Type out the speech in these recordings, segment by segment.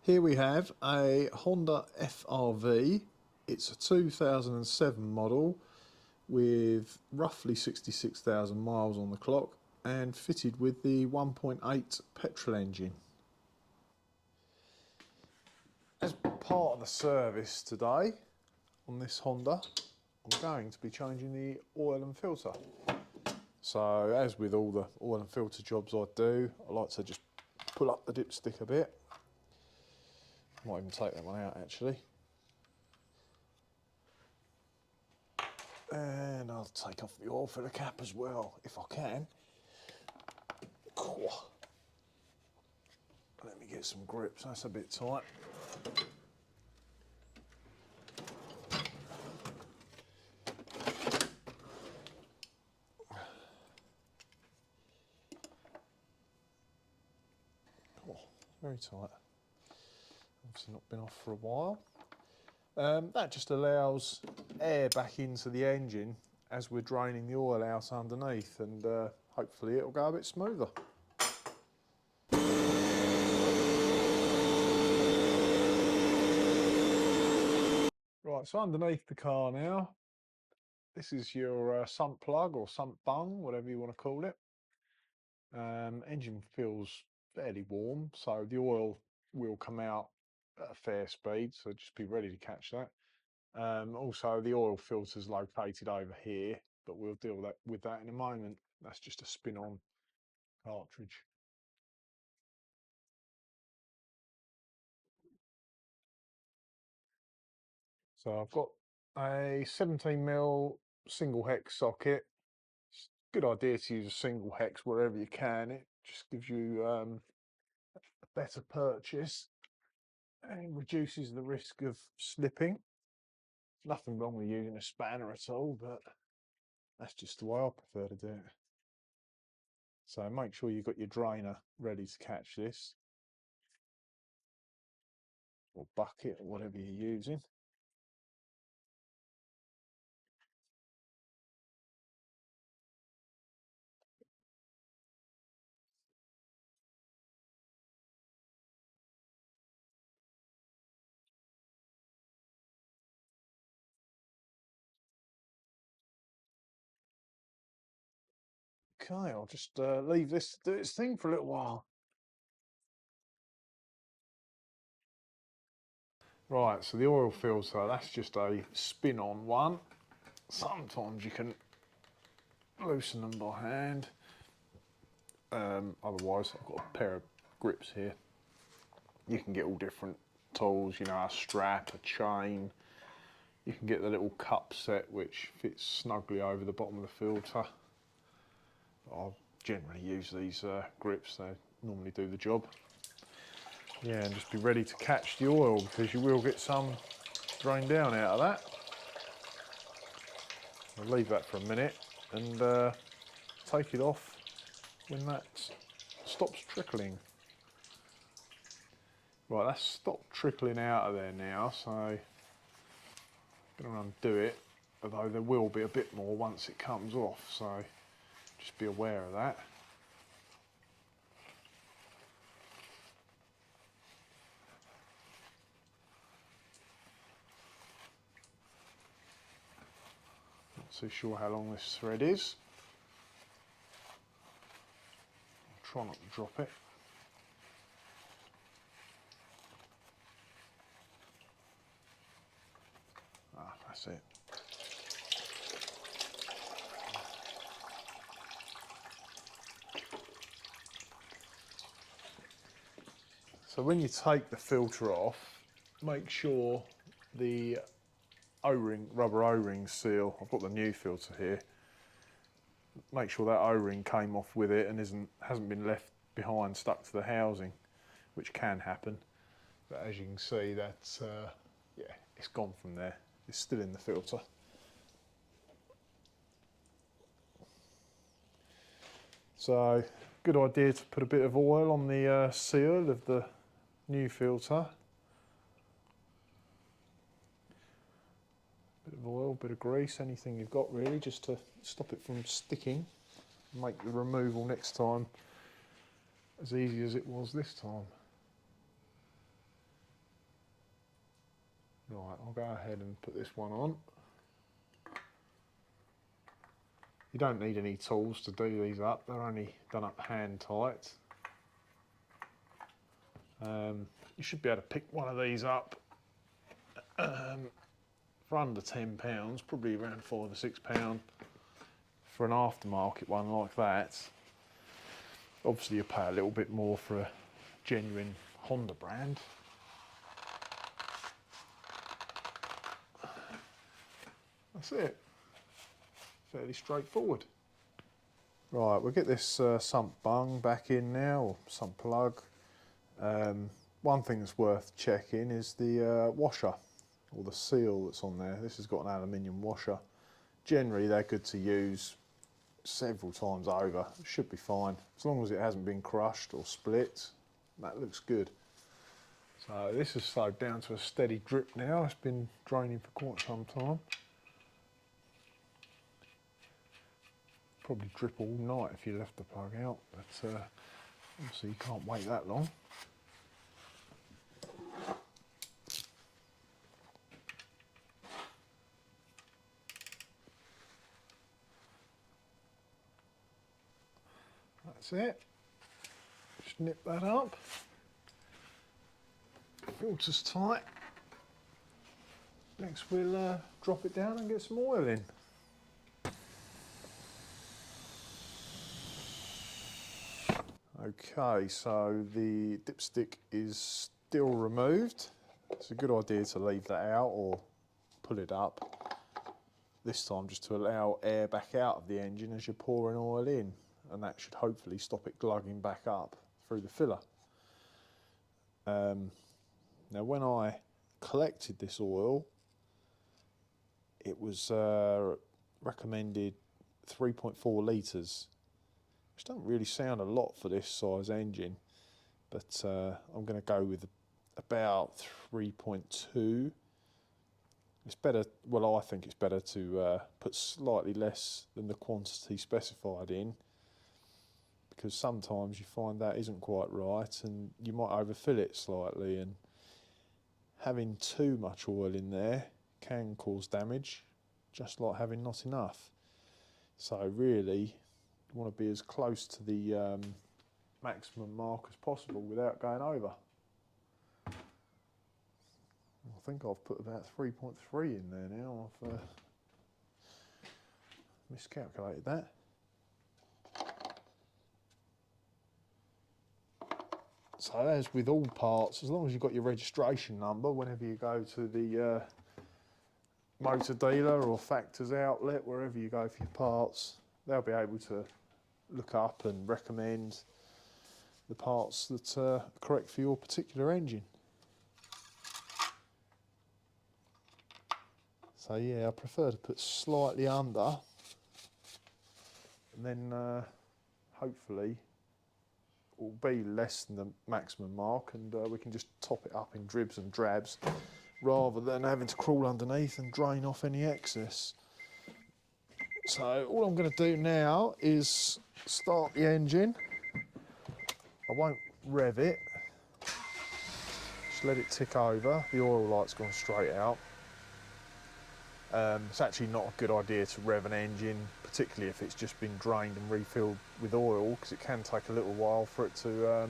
Here we have a Honda FRV. It's a 2007 model with roughly 66,000 miles on the clock and fitted with the 1.8 petrol engine. As part of the service today on this Honda, I'm going to be changing the oil and filter. So as with all the oil and filter jobs I do, I like to just pull up the dipstick a bit. Might even take that one out actually. And I'll take off the oil filter cap as well, if I can. Let me get some grips, that's a bit tight. Oh, very tight. Obviously not been off for a while. That just allows air back into the engine as we're draining the oil out underneath, and hopefully it'll go a bit smoother. Right, so underneath the car now, this is your sump plug or sump bung, whatever you want to call it. Engine feels fairly warm, so the oil will come out at a fair speed, so just be ready to catch that. Also, the oil filter is located over here, but we'll deal with that in a moment. That's just a spin-on cartridge. So I've got a 17mm single hex socket. It's a good idea to use a single hex wherever you can. It just gives you a better purchase and reduces the risk of slipping. Nothing wrong with using a spanner at all, but that's just the way I prefer to do it. So make sure you've got your drainer ready to catch this, or bucket, or whatever you're using. Okay, I'll just leave this to do its thing for a little while. Right, so the oil filter, that's just a spin-on one. Sometimes you can loosen them by hand. Otherwise, I've got a pair of grips here. You can get all different tools, you know, a strap, a chain. You can get the little cup set which fits snugly over the bottom of the filter. I'll generally use these grips, they normally do the job. Yeah, and just be ready to catch the oil because you will get some drained down out of that. I'll leave that for a minute and take it off when that stops trickling. Right, that's stopped trickling out of there now, so I'm going to undo it, although there will be a bit more once it comes off, so just be aware of that. Not too sure how long this thread is. I'll try not to drop it. Ah, that's it. So when you take the filter off, make sure the O-ring, rubber O-ring seal, I've got the new filter here, make sure that O-ring came off with it and hasn't been left behind stuck to the housing, which can happen. But as you can see, that's yeah, it's gone from there. It's still in the filter. So, good idea to put a bit of oil on the seal of the new filter. Bit of oil, bit of grease, anything you've got really, just to stop it from sticking. Make the removal next time as easy as it was this time. Right, I'll go ahead and put this one on. You don't need any tools to do these up, they're only done up hand tight. You should be able to pick one of these up for under £10, probably around £5 or £6 for an aftermarket one like that. Obviously you pay a little bit more for a genuine Honda brand. That's it. Fairly straightforward. Right, we'll get this sump bung back in now, or sump plug. One thing that's worth checking is the washer, or the seal that's on there. This has got an aluminium washer. Generally they're good to use several times over. It should be fine, as long as it hasn't been crushed or split. That looks good. So this is slowed down to a steady drip now. It's been draining for quite some time. Probably drip all night if you left the plug out, but obviously you can't wait that long. That's it. Just nip that up. Filter's tight. Next we'll drop it down and get some oil in. Okay, so the dipstick is still removed. It's a good idea to leave that out or pull it up. This time just to allow air back out of the engine as you're pouring oil in, and that should hopefully stop it glugging back up through the filler. Now when I collected this oil, it was recommended 3.4 litres, which doesn't really sound a lot for this size engine, but I'm going to go with about 3.2. It's better, well I think it's better to put slightly less than the quantity specified in, because sometimes you find that isn't quite right and you might overfill it slightly, and having too much oil in there can cause damage, just like having not enough. So really you want to be as close to the maximum mark as possible without going over. I think I've put about 3.3 in there now. I've miscalculated that. So as with all parts, as long as you've got your registration number, whenever you go to the motor dealer or factor's outlet, wherever you go for your parts, they'll be able to look up and recommend the parts that are correct for your particular engine. So yeah, I prefer to put slightly under, and then hopefully it will be less than the maximum mark, and we can just top it up in dribs and drabs rather than having to crawl underneath and drain off any excess. So all I'm going to do now is start the engine. I won't rev it, just let it tick over. The oil light's gone straight out. It's actually not a good idea to rev an engine, particularly if it's just been drained and refilled with oil, because it can take a little while for it to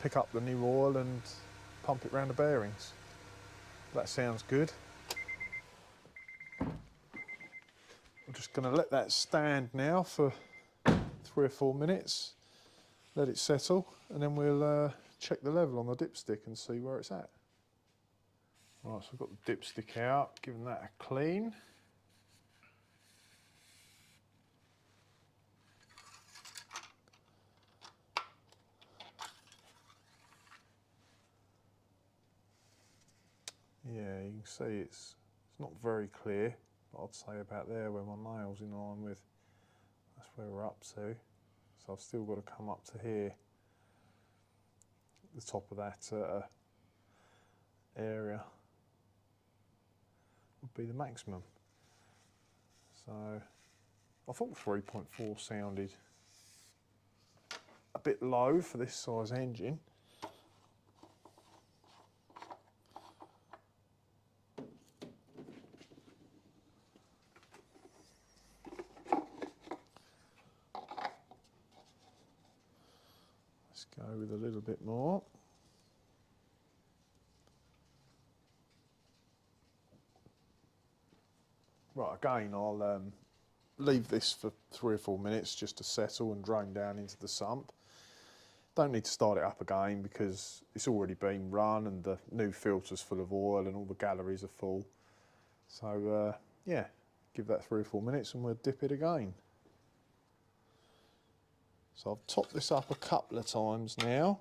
pick up the new oil and pump it around the bearings. That sounds good. I'm just going to let that stand now for 3 or 4 minutes, let it settle, and then we'll check the level on the dipstick and see where it's at. Right, so I've got the dipstick out, giving that a clean. Yeah, you can see it's not very clear, but I'd say about there where my nail's in line with, that's where we're up to. So I've still got to come up to here, the top of that area would be the maximum. So I thought 3.4 sounded a bit low for this size engine. Let's go with a little bit more. Right, again, I'll leave this for 3 or 4 minutes just to settle and drain down into the sump. Don't need to start it up again because it's already been run and the new filter's full of oil and all the galleries are full. So yeah, give that 3 or 4 minutes and we'll dip it again. So I've topped this up a couple of times now.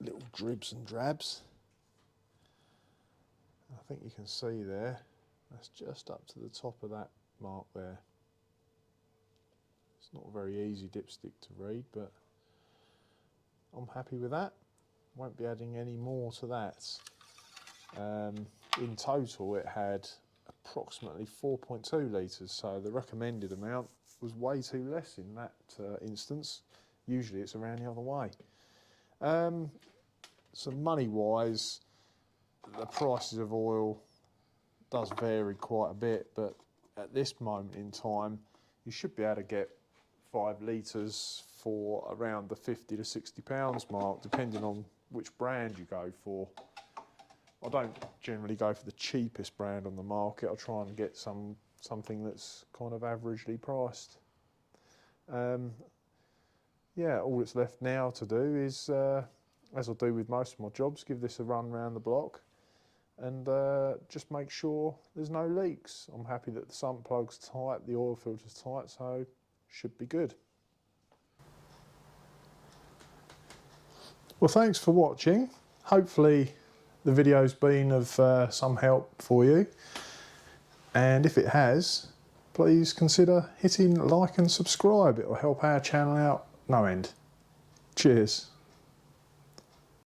Little dribs and drabs. I think you can see there, that's just up to the top of that mark there. It's not a very easy dipstick to read, but I'm happy with that. Won't be adding any more to that. In total it had approximately 4.2 litres, so the recommended amount was way too less in that instance. Usually it's around the other way. So money wise, the prices of oil does vary quite a bit, but at this moment in time you should be able to get 5 litres for around the £50 to £60 mark, depending on which brand you go for. I don't generally go for the cheapest brand on the market. I'll try and get something that's kind of averagely priced. Yeah, all that's left now to do is, as I do with most of my jobs, give this a run around the block and just make sure there's no leaks. I'm happy that the sump plug's tight, the oil filter's tight, so should be good. Well, thanks for watching. Hopefully the video's been of some help for you, and if it has, please consider hitting like and subscribe. It will help our channel out no end. Cheers.